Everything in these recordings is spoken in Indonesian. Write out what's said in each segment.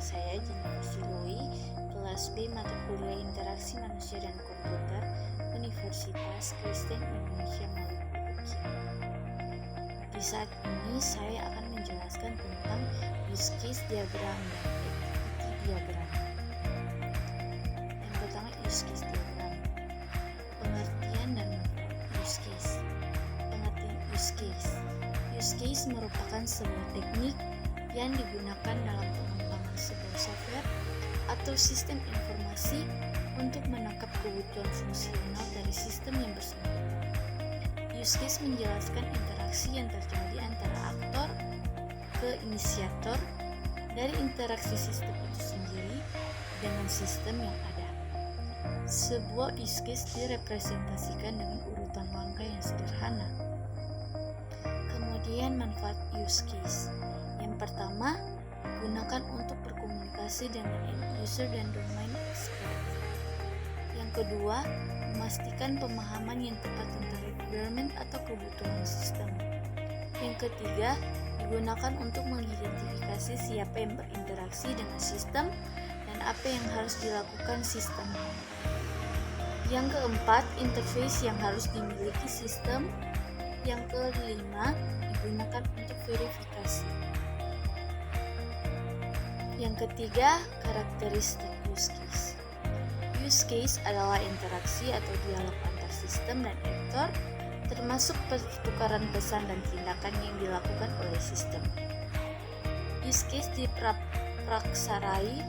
saya Jennifer Siloi, kelas B mata kuliah Interaksi Manusia dan Komputer, Universitas Kristen Indonesia Maluku UKIN. Di saat ini saya akan menjelaskan tentang use case diagram dan activity diagram. Yang pertama, use case diagram. Pengertian dan use case. Pengertian use case. Use case merupakan sebuah teknik yang digunakan dalam pengembangan sebuah software atau sistem informasi untuk menangkap kebutuhan fungsional dari sistem yang bersangkutan. Use case menjelaskan interaksi yang terjadi antara aktor ke inisiator dari interaksi sistem itu sendiri dengan sistem yang ada. Sebuah use case direpresentasikan dengan urutan langkah yang sederhana. Kemudian manfaat use case. Yang pertama, gunakan untuk berkomunikasi dengan end user dan domain expert. Yang kedua, memastikan pemahaman yang tepat tentang requirement atau kebutuhan sistem. Yang ketiga, digunakan untuk mengidentifikasi siapa yang berinteraksi dengan sistem dan apa yang harus dilakukan sistem. Yang keempat, interface yang harus dimiliki sistem. Yang kelima, digunakan untuk verifikasi. Yang ketiga, karakteristik use case. Use case adalah interaksi atau dialog antar sistem dan aktor, termasuk pertukaran pesan dan tindakan yang dilakukan oleh sistem. Use case diprakarsai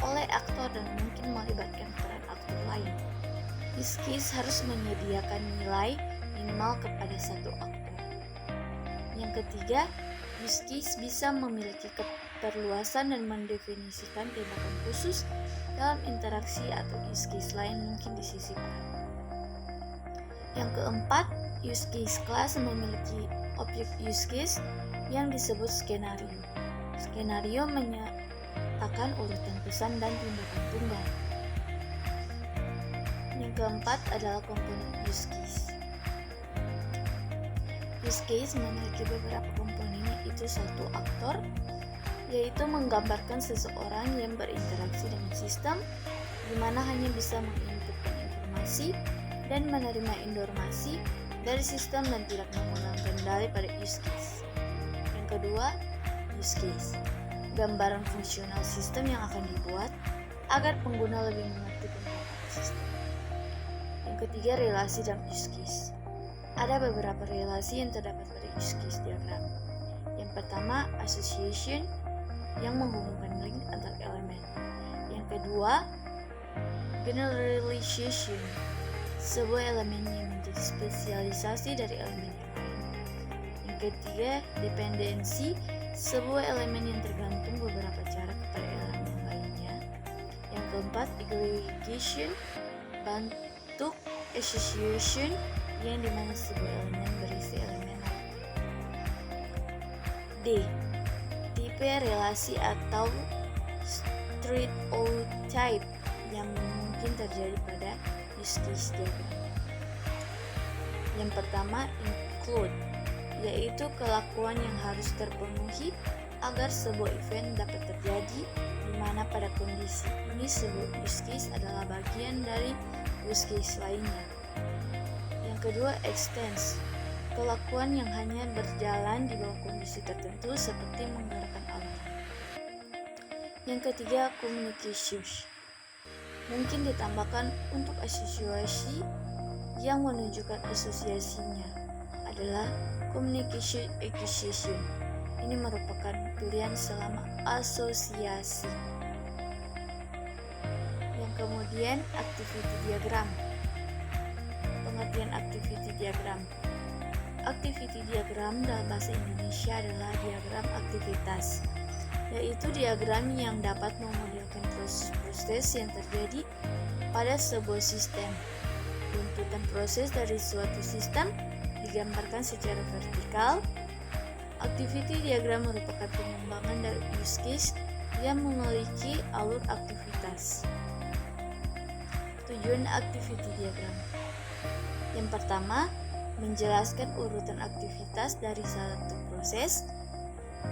oleh aktor dan mungkin melibatkan peran aktor lain. Use case harus menyediakan nilai minimal kepada satu aktor. Yang ketiga, use case bisa memiliki keperluasan dan mendefinisikan tindakan khusus dalam interaksi atau use case lain mungkin disisipkan. Yang keempat, use case class memiliki objek use case yang disebut skenario. Skenario menyatakan urutan pesan dan tindakan tunggal. Yang keempat adalah komponen use case. Use case memiliki beberapa komponen, yaitu satu aktor, yaitu menggambarkan seseorang yang berinteraksi dengan sistem, di mana hanya bisa menginputkan informasi dan menerima informasi dari sistem dan tidak memegang kendali pada use case. Yang kedua, use case, gambaran fungsional sistem yang akan dibuat agar pengguna lebih mengerti penggunaan sistem. Yang ketiga, relasi dalam use case. Ada beberapa relasi yang terdapat pada use case diagram. Yang pertama, association yang menghubungkan link antar elemen. Yang kedua, generalization, sebuah elemen yang menjadi spesialisasi dari elemen yang lain. Yang ketiga, dependensi, sebuah elemen yang tergantung beberapa cara kepada elemen lainnya. Yang keempat, aggregation, bentuk association yang dimana sebuah elemen berisi elemen lain. D. Tipe relasi atau stereotype yang mungkin terjadi pada use case diagram. Yang pertama, include, yaitu kelakuan yang harus terpenuhi agar sebuah event dapat terjadi, di mana pada kondisi ini sebuah use case adalah bagian dari use case lainnya. Yang kedua, extends, kelakuan yang hanya berjalan di bawah kondisi tertentu seperti menggerakkan alarm. Yang ketiga, communication, mungkin ditambahkan untuk asosiasi yang menunjukkan asosiasinya adalah communication acquisition. Ini merupakan pilihan selama asosiasi. Yang kemudian, activity diagram. Pengertian activity diagram. Activity diagram dalam bahasa Indonesia adalah diagram aktivitas, yaitu diagram yang dapat memodelkan proses-proses yang terjadi pada sebuah sistem. Runtutan proses dari suatu sistem digambarkan secara vertikal. Activity diagram merupakan pengembangan dari use case yang memiliki alur aktivitas. Tujuan activity diagram. Yang pertama, menjelaskan urutan aktivitas dari satu proses.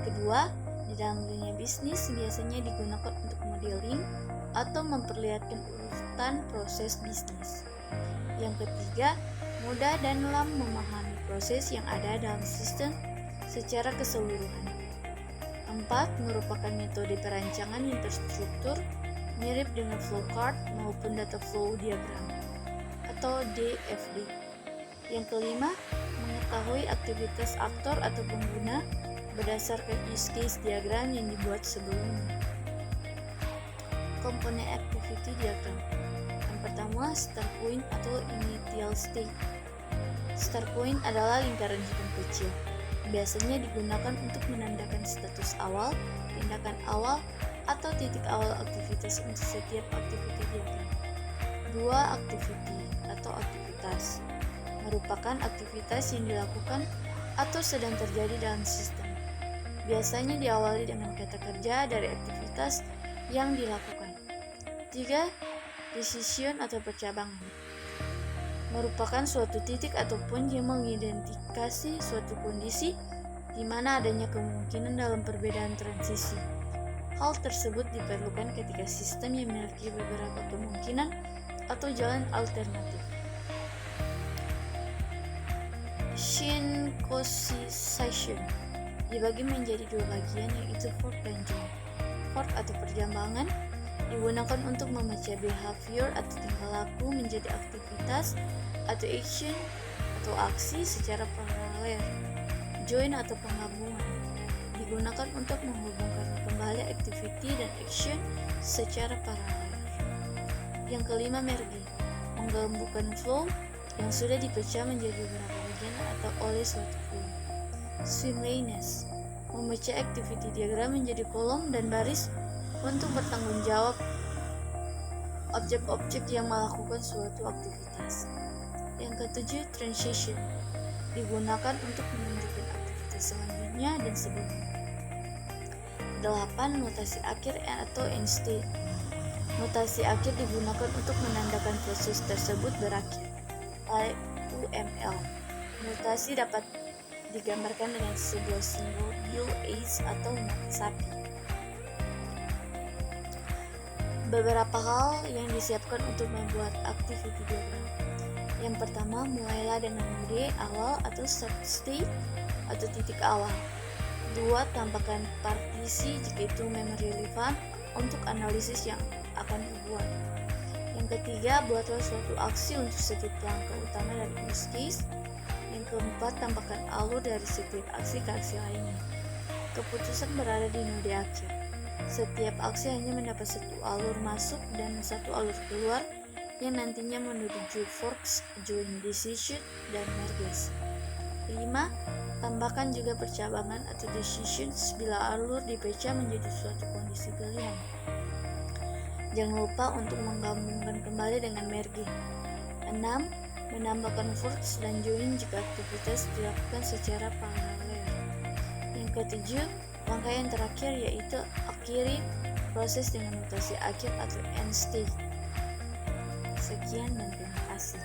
Kedua, Di dalam dunia bisnis biasanya digunakan untuk modeling atau memperlihatkan urutan proses bisnis. Yang ketiga, mudah dan dalam memahami proses yang ada dalam sistem secara keseluruhan. 4. Merupakan metode perancangan yang terstruktur, mirip dengan flowchart maupun data flow diagram atau DFD. Yang kelima, mengetahui aktivitas aktor atau pengguna berdasarkan use case diagram yang dibuat sebelumnya. Komponen activity diagram. Yang pertama, start point atau initial state. Start point adalah lingkaran hitam kecil. Biasanya digunakan untuk menandakan status awal, tindakan awal, atau titik awal aktivitas untuk setiap aktiviti diagram. 2. Activity atau aktivitas merupakan aktivitas yang dilakukan atau sedang terjadi dalam sistem. Biasanya diawali dengan kata kerja dari aktivitas yang dilakukan. 3. Decision atau percabangan merupakan suatu titik atau poin yang mengidentifikasi suatu kondisi di mana adanya kemungkinan dalam perbedaan transisi. Hal tersebut diperlukan ketika sistem yang memiliki beberapa kemungkinan atau jalan alternatif. Synchronization dibagi menjadi dua bagian, yaitu fork dan join. Fork atau perjambangan digunakan untuk memecah behavior atau tingkah laku menjadi aktivitas atau action atau aksi secara paralel. Join atau penggabungan digunakan untuk menghubungkan kembali activity dan action secara paralel. Yang kelima, merging menggabungkan flow yang sudah dipecah menjadi beberapa bagian atau oleh suatu flow. Swimliness memecah activity diagram menjadi kolom dan baris untuk bertanggung jawab objek-objek yang melakukan suatu aktivitas. Yang ketujuh, transition digunakan untuk menunjukkan aktivitas selanjutnya dan sebelumnya. 8. Notasi akhir atau end state. Notasi akhir digunakan untuk menandakan proses tersebut berakhir. UML. Notasi dapat digambarkan dengan sebuah simbol Bill Ace atau mati sapi. Beberapa hal yang disiapkan untuk membuat activity diagram. Yang pertama, mulailah dengan mode awal atau start state atau titik awal. 2. Tambahkan partisi jika itu memang relevan untuk analisis yang akan dibuat. Yang ketiga, buatlah suatu aksi untuk setiap langkah utama dari use case. Yang keempat, tambahkan alur dari setiap aksi ke aksi lainnya. Keputusan berada di node akhir. Setiap aksi hanya mendapat satu alur masuk dan satu alur keluar yang nantinya menuju forks, join, decision, dan merges. 5. Tambahkan juga percabangan atau decisions bila alur dipecah menjadi suatu kondisi pilihan. Jangan lupa untuk menggabungkan kembali dengan merging. 6. Menambahkan forks dan join jika aktivitas dilakukan secara paralel. Yang ketujuh, langkah yang terakhir yaitu akhiri proses dengan notasi akhir atau end state. Sekian dan terima kasih.